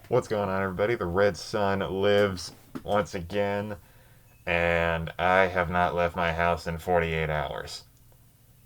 What's going on, everybody? The Red Sun lives once again, and I have not left my house in 48 hours.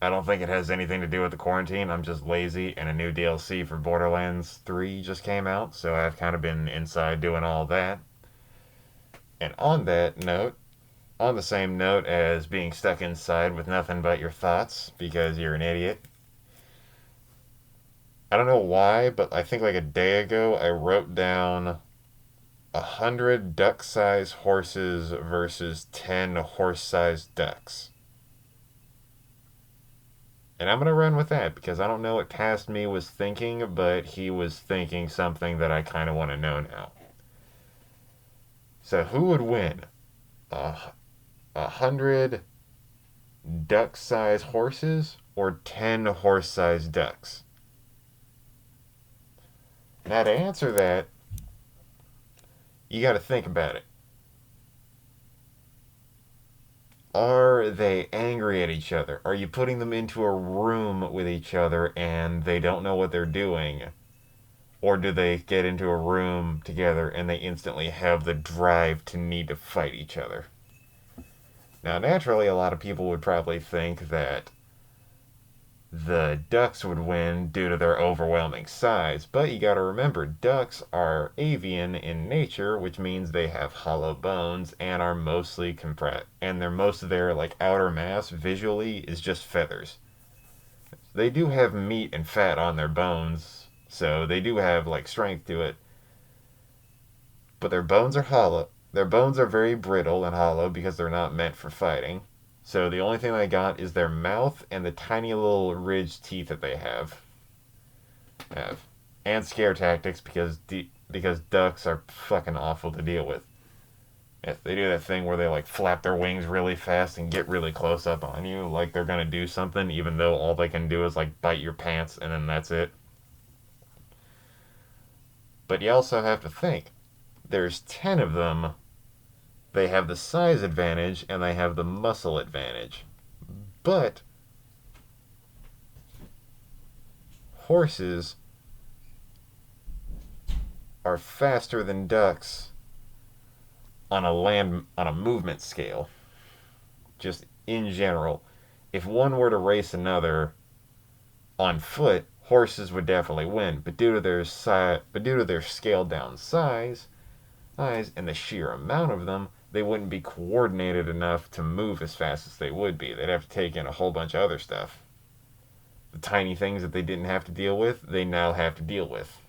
I don't think it has anything to do with the quarantine. I'm just lazy, and a new DLC for Borderlands 3 just came out, so I've kind of been inside doing all that. And on that note, on the same note as being stuck inside with nothing but your thoughts because you're an idiot, I don't know why, but I think like a day ago I wrote down 100 duck-sized horses versus 10 horse-sized ducks. And I'm going to run with that because I don't know what past me was thinking, but he was thinking something that I kind of want to know now. So who would win? A 100 duck-sized horses or 10 horse-sized ducks? Now to answer that, you got to think about it. Are they angry at each other? Are you putting them into a room with each other and they don't know what they're doing? Or do they get into a room together and they instantly have the drive to need to fight each other? Now, naturally, a lot of people would probably think that the ducks would win due to their overwhelming size, but you gotta remember, ducks are avian in nature, which means they have hollow bones and are mostly compressed, and most of their like outer mass visually is just feathers. They do have meat and fat on their bones, so they do have like strength to it, but their bones are hollow. Their bones are very brittle and hollow because they're not meant for fighting. So the only thing they got is their mouth and the tiny little ridged teeth that they have, and scare tactics because ducks are fucking awful to deal with. Yes, they do that thing where they like flap their wings really fast and get really close up on you, like they're gonna do something, even though all they can do is like bite your pants and then that's it. But you also have to think, there's 10 of them. They have the size advantage and they have the muscle advantage. But horses are faster than ducks on a movement scale. Just in general, if one were to race another on foot, horses would definitely win. But due to their scaled down size and the sheer amount of them, they wouldn't be coordinated enough to move as fast as they would be. They'd have to take in a whole bunch of other stuff. The tiny things that they didn't have to deal with, they now have to deal with.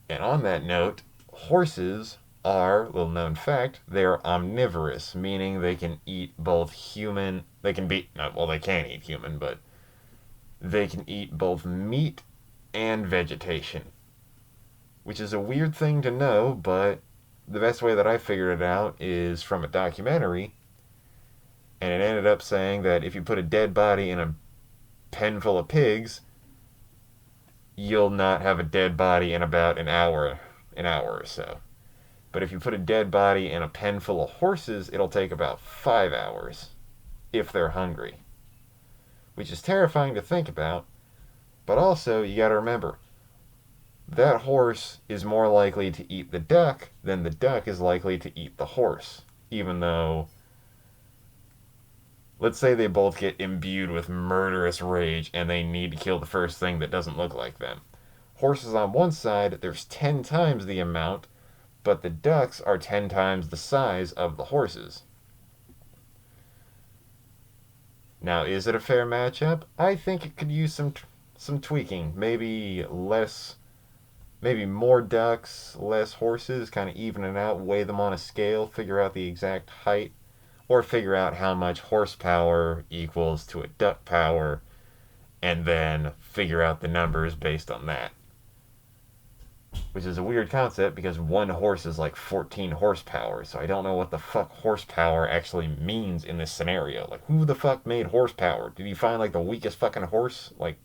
And on that note, horses are, little known fact, they are omnivorous, meaning they can eat both human, they can be, well, they can't eat human, but they can eat both meat and vegetation. Which is a weird thing to know, but the best way that I figured it out is from a documentary, and it ended up saying that if you put a dead body in a pen full of pigs, you'll not have a dead body in about an hour or so. But if you put a dead body in a pen full of horses, it'll take about 5 hours if they're hungry, which is terrifying to think about. But also, you gotta remember, that horse is more likely to eat the duck than the duck is likely to eat the horse. Even though, let's say they both get imbued with murderous rage and they need to kill the first thing that doesn't look like them. Horses on one side, there's 10 times the amount, but the ducks are 10 times the size of the horses. Now, is it a fair matchup? I think it could use some tweaking. Maybe more ducks, less horses, kind of even it out, weigh them on a scale, figure out the exact height, or figure out how much horsepower equals to a duck power, and then figure out the numbers based on that. Which is a weird concept because one horse is like 14 horsepower, so I don't know what the fuck horsepower actually means in this scenario. Like, who the fuck made horsepower? Did you find like the weakest fucking horse, like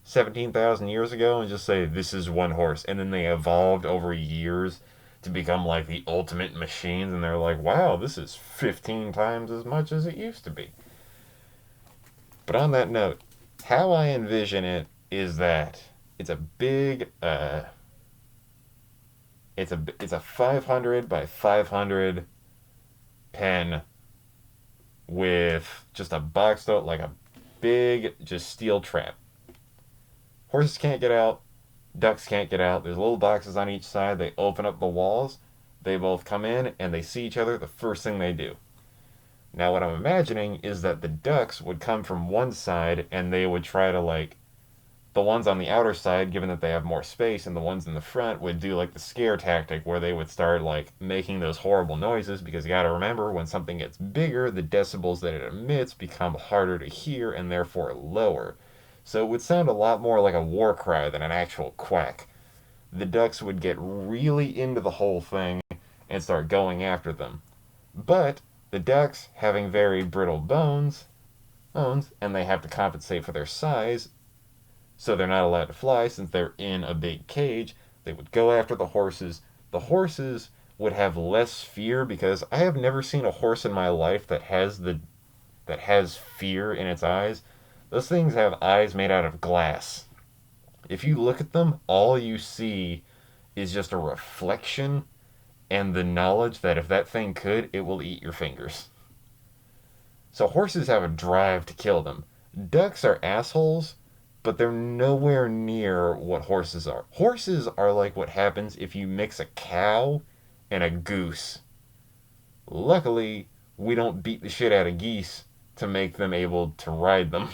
17,000 years ago, and just say this is one horse, and then they evolved over years to become like the ultimate machines, and they're like, wow, this is 15 times as much as it used to be. But on that note, how I envision it is that it's a big it's a 500 by 500 pen with just a boxed out like a big just steel trap. Horses can't get out, ducks can't get out. There's little boxes on each side. They open up the walls. They both come in and they see each other. The first thing they do. Now, what I'm imagining is that the ducks would come from one side and they would try to, like, the ones on the outer side, given that they have more space, and the ones in the front would do, like, the scare tactic where they would start, like, making those horrible noises because you gotta remember when something gets bigger, the decibels that it emits become harder to hear and therefore lower. So it would sound a lot more like a war cry than an actual quack. The ducks would get really into the whole thing and start going after them. But the ducks, having very brittle bones, and they have to compensate for their size, so they're not allowed to fly since they're in a big cage, they would go after the horses. The horses would have less fear because I have never seen a horse in my life that has fear in its eyes. Those things have eyes made out of glass. If you look at them, all you see is just a reflection and the knowledge that if that thing could, it will eat your fingers. So horses have a drive to kill them. Ducks are assholes, but they're nowhere near what horses are. Horses are like what happens if you mix a cow and a goose. Luckily, we don't beat the shit out of geese to make them able to ride them.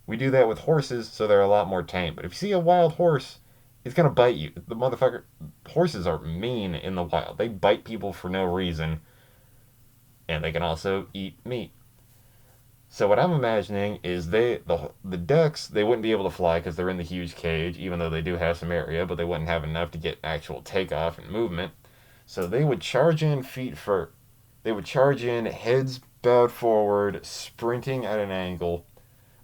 We do that with horses, so they're a lot more tame. But if you see a wild horse, it's gonna bite you. The motherfucker. Horses are mean in the wild. They bite people for no reason, and they can also eat meat. So what I'm imagining is the ducks they wouldn't be able to fly because they're in the huge cage, even though they do have some area, but they wouldn't have enough to get actual takeoff and movement. So they would charge in feet first. They would charge in heads bowed forward, sprinting at an angle,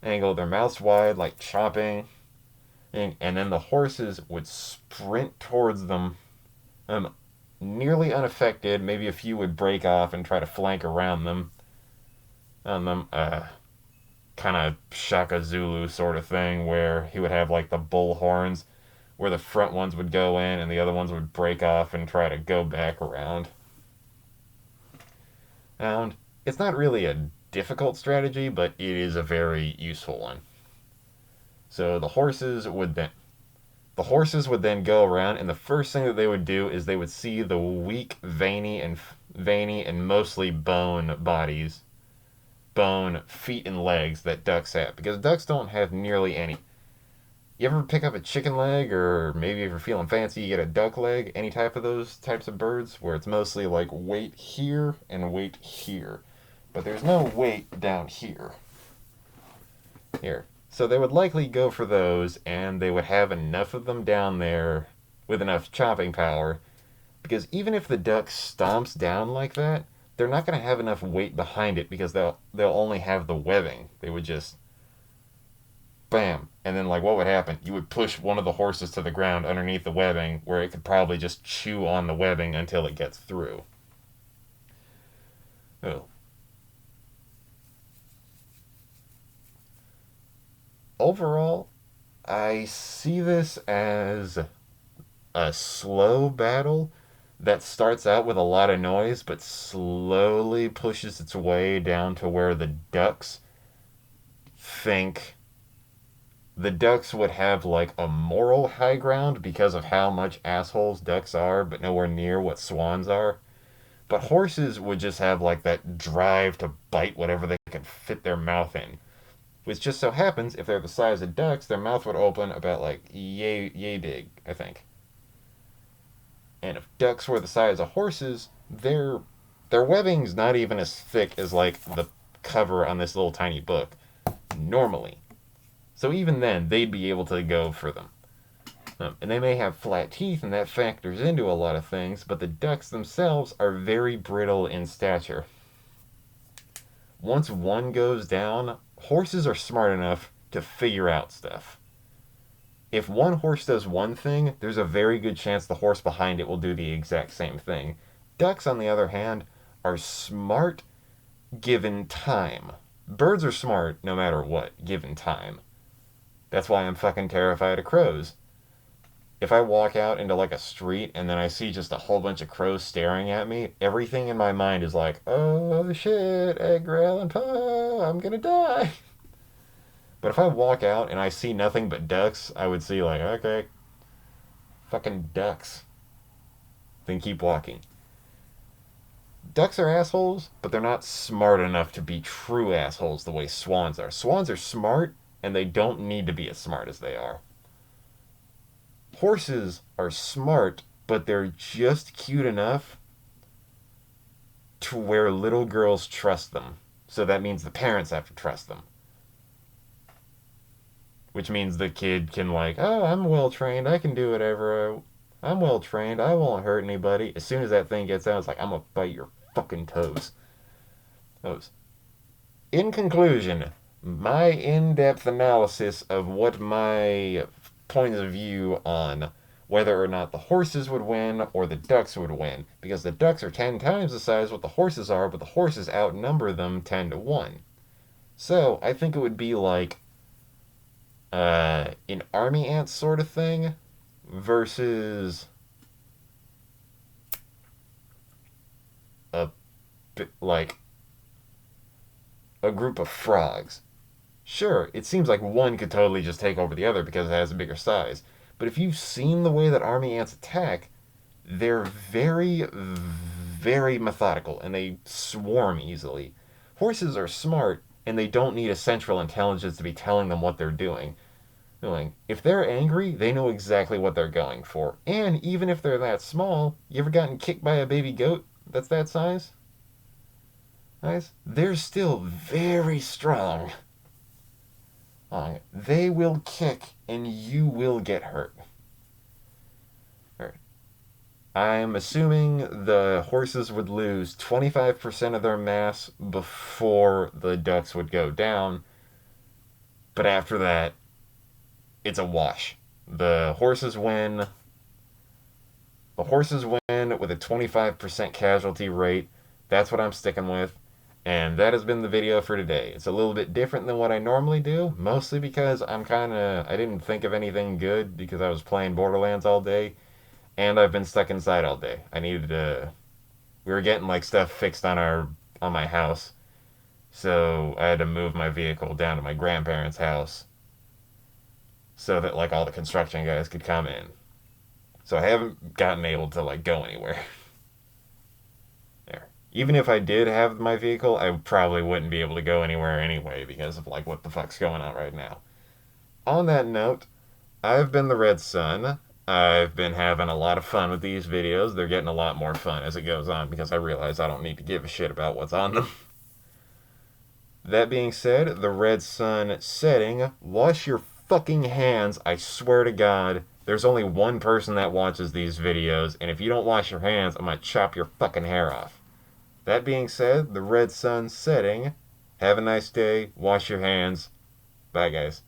their mouths wide like chomping, and then the horses would sprint towards them, um, nearly unaffected. Maybe a few would break off and try to flank around them, on them, kind of Shaka Zulu sort of thing, where he would have like the bull horns, where the front ones would go in and the other ones would break off and try to go back around. And it's not really a difficult strategy, but it is a very useful one. So the horses would then go around, and the first thing that they would do is they would see the weak, veiny and mostly bone feet and legs that ducks have, because ducks don't have nearly any. You ever pick up a chicken leg, or maybe if you're feeling fancy, you get a duck leg, any type of those types of birds, where it's mostly like weight here and weight here. But there's no weight down here. Here. So they would likely go for those, and they would have enough of them down there with enough chopping power, because even if the duck stomps down like that, they're not going to have enough weight behind it because they'll only have the webbing. They would just bam, and then like what would happen? You would push one of the horses to the ground underneath the webbing, where it could probably just chew on the webbing until it gets through. Oh. Overall, I see this as a slow battle that starts out with a lot of noise but slowly pushes its way down to where think the ducks would have like a moral high ground because of how much assholes ducks are, but nowhere near what swans are. But horses would just have like that drive to bite whatever they can fit their mouth in. Which just so happens, if they're the size of ducks, their mouth would open about like yay big, I think. And if ducks were the size of horses, their webbing's not even as thick as like the cover on this little tiny book normally. So even then, they'd be able to go for them. And they may have flat teeth, and that factors into a lot of things, but the ducks themselves are very brittle in stature. Once one goes down, horses are smart enough to figure out stuff. If one horse does one thing, there's a very good chance the horse behind it will do the exact same thing. Ducks, on the other hand, are smart given time. Birds are smart no matter what, given time. That's why I'm fucking terrified of crows. If I walk out into like a street and then I see just a whole bunch of crows staring at me, everything in my mind is like, oh shit, Edgar Allan Poe, I'm gonna die. But if I walk out and I see nothing but ducks, I would see like, okay, fucking ducks. Then keep walking. Ducks are assholes, but they're not smart enough to be true assholes the way swans are. Swans are smart, and they don't need to be as smart as they are. Horses are smart, but they're just cute enough to where little girls trust them. So that means the parents have to trust them. Which means the kid can, like, oh, I'm well trained, I can do whatever. I'm well trained, I won't hurt anybody. As soon as that thing gets out, it's like, I'm gonna bite your fucking toes. Toes. In conclusion, my in depth analysis of what my point of view on whether or not the horses would win or the ducks would win, because the ducks are 10 times the size what the horses are, but the horses outnumber them 10 to 1. So I think it would be like an army ant sort of thing versus a like a group of frogs. Sure, it seems like one could totally just take over the other because it has a bigger size. But if you've seen the way that army ants attack, they're very, very methodical and they swarm easily. Horses are smart and they don't need a central intelligence to be telling them what they're doing. If they're angry, they know exactly what they're going for. And even if they're that small, you ever gotten kicked by a baby goat that's that size? Guys, they're still very strong. They will kick and you will get hurt. I'm assuming the horses would lose 25% of their mass before the ducks would go down, but after that, it's a wash. The horses win. The horses win with a 25% casualty rate. That's what I'm sticking with. And that has been the video for today. It's a little bit different than what I normally do, mostly because I didn't think of anything good because I was playing Borderlands all day, and I've been stuck inside all day. We were getting like stuff fixed on my house, so I had to move my vehicle down to my grandparents' house so that like all the construction guys could come in. So I haven't gotten able to like go anywhere. There. Even if I did have my vehicle, I probably wouldn't be able to go anywhere anyway because of like what the fuck's going on right now. On that note, I've been the Red Sun. I've been having a lot of fun with these videos. They're getting a lot more fun as it goes on because I realize I don't need to give a shit about what's on them. That being said, the Red Sun setting. Wash your fucking hands, I swear to God. There's only one person that watches these videos, and if you don't wash your hands, I'm gonna chop your fucking hair off. That being said, the Red Sun setting. Have a nice day. Wash your hands. Bye, guys.